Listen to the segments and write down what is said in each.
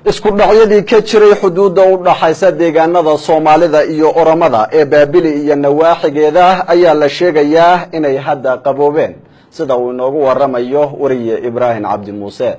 isku dhacyadii ka jiray xuduudda u dhaxaysa deegaanada Soomaalida iyo Oromada ee Baabili iyo nawaaxigeeda ayaa la sheegayaa inay hadda qaboobeen sida uu inoogu waramayo wariye Ibrahim Cabdi Muuse.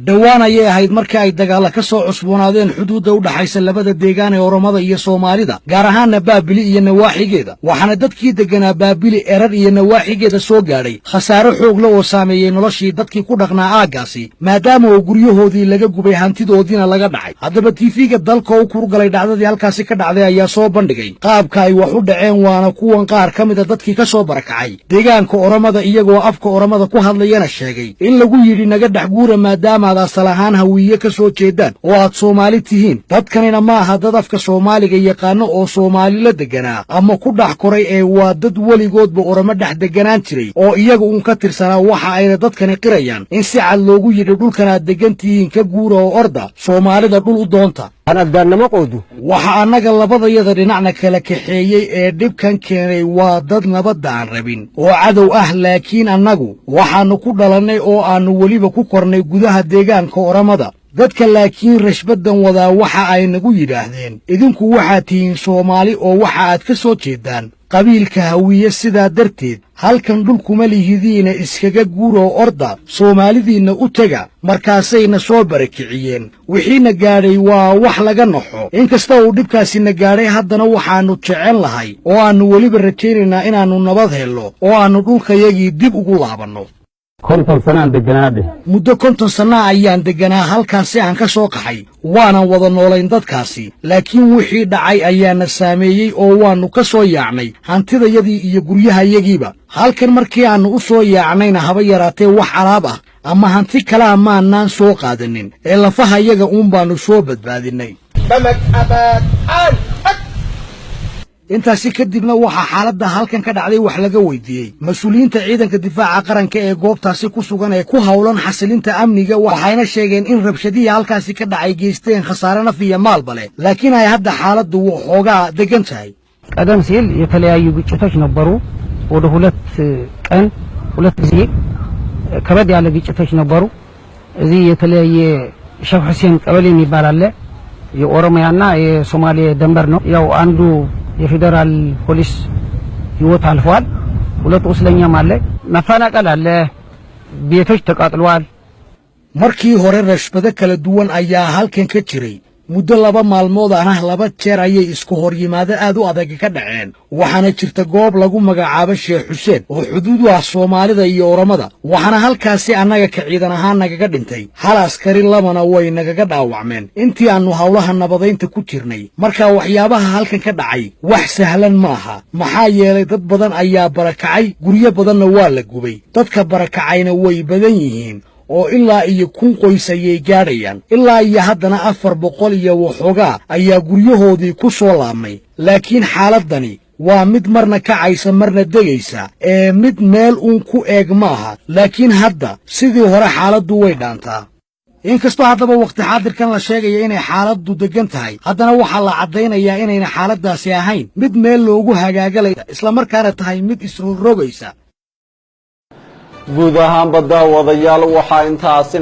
dhawaan ayay ahayd markii ay dagaal ka soo cusboonaadeen xuduudda u dhaxaysa labada deegaan ee Oromada iyo Soomaalida gaar ahaan Baabili iyo nawaaxigeeda waxaana dadkii deganaa Baabili erar iyo nawaaxigeeda soo gaaray khasaaro xoog leh oo saameeyay noloshii dadkii ku dhaqnaa aagaasi maadaama oo guryahoodii laga gubay hantidoodiina laga dhacay. haddaba TV-ga dalka uu ku galay dhacdadii halkaasi ka dhacday ayaa soo bandhigay qaabka ay wax u dhaceen waana kuwan qaar ka mid ah dadkii ka soo barakacay deegaanka Oromada iyagoo afka Oromada ku hadlayana sheegay in lagu yiri naga dhaxguura maadaama asalahaan hawiye ka soo jeedaan oo aad Soomaali tihiin dadkanina ma aha dad afka Soomaaliga yaqaan oo Soomaali la deganaa ama ku dhax koray ee waa dad waligoodba Oromo dhex deganaan jiray oo iyaga uun ka tirsanaa waxa ay dadkani qirayaan in si cad loogu yiri dhulkana degantihiin ka guura oo orda Soomaalida dhul u doonta waxa anaga labadayada dhinacna kala kaxeeyay ee dhibkan keenay waa dad nabad aan rabin oo cadow ah laakiin anagu waxaanu ku dhalanay oo aanu waliba ku kornay gudaha deegaanka Oromada dadka laakiin rashbadan wada waxa ay nagu yiraahdeen idinku waxa tihiin Soomaali oo waxa aad ka soo jeedaan qabiilka hawiye sida darteed halkan dhulkuma lihidiina iskaga guuro orda Soomaalidiina u taga markaasayna soo barakiciyeen wixiina gaaray waa wax laga naxo inkasta uu dhibkaasi na gaaray haddana waxaanu jecel lahay oo aanu waliba rajaynaynaa inaanu nabad helo oo aanu dhulkayagii dib ugu laabanno. muddo 50 sano ayaan deganaa halkaasi aan ka soo qaxay waana wada noolayn dadkaasi laakiin wixii dhacay ayaana saameeyay oo waanu ka soo yaacnay hantidayadii iyo guryahayagiiba halkan markii aanu u soo yaacnayna haba yaraatee wax alaab ah ama hanti kale maanaan soo qaadanin ee lafahayaga uun baanu soo badbaadinay. intaasi kadibna waxa xaaladda halkan ka dhacday wax laga weydiiyay mas'uuliyiinta ciidanka difaaca qaranka ee goobtaasi ku sugan ee ku hawlan xasilinta amniga waxayna sheegeen in rabshadii halkaasi ka dhacay geysteen khasaare naf iyo maalba leh laakiin ay hadda xaaladdu waxoogaa degan tahay. ቀደም ሲል የተለያዩ ግጭቶች ነበሩ ወደ ሁለት ጊዜ ከበድ ያለ ግጭቶች ነበሩ እዚህ የተለያየ ሼክ ሁሴን ቀበሌ የሚባል አለ የኦሮሚያና የሶማሌ ድንበር ነው ያው አንዱ የፌደራል ፖሊስ ህይወት አልፏል ሁለት ቁስለኛም አለ መፈናቀል አለ ቤቶች ተቃጥለዋል markii hore rashbada kala duwan ayaa halkan ka jiray muddo 2 maalmood ah 2 jeer ayay isku hor yimaado aad u adag ka dhaceen waxaana jirta goob lagu magacaabo Sheekh Xuseen oo xuduud u ah Soomaalida iyo Oromada waxaana halkaasi anaga ka ciidan ahaan nagaga dhintay hal askari lamana way nagaga dhaawacmeen intii aanu hawlaha nabadeynta ku jirnay marka waxyaabaha halkan ka dhacay wax sahlan ma aha maxaa yeelay dad badan ayaa barakacay guryo badanna waa la gubay dadka barakacayna way badan yihiin oo ilaa iyo 1000 qoys ayay gaarayaan ilaa iyo haddana 400 iyo waxoogaa ayaa guryahoodii ku soo laabmay laakiin xaaladani waa mid marna kacaysa marna degaysa ee mid meel uun ku eeg maaha laakiin hadda sidii hore xaaladdu way dhaantaa inkastoo haddaba waqti xaadirkan la sheegaya inay xaaladdu degan tahay haddana waxaa la caddaynayaa inayna xaaladdaasi ahayn mid meel loogu hagaagalay isla markaana tahay mid isrogrogaysa guud ahaan badda wadayaal waxaa intaasi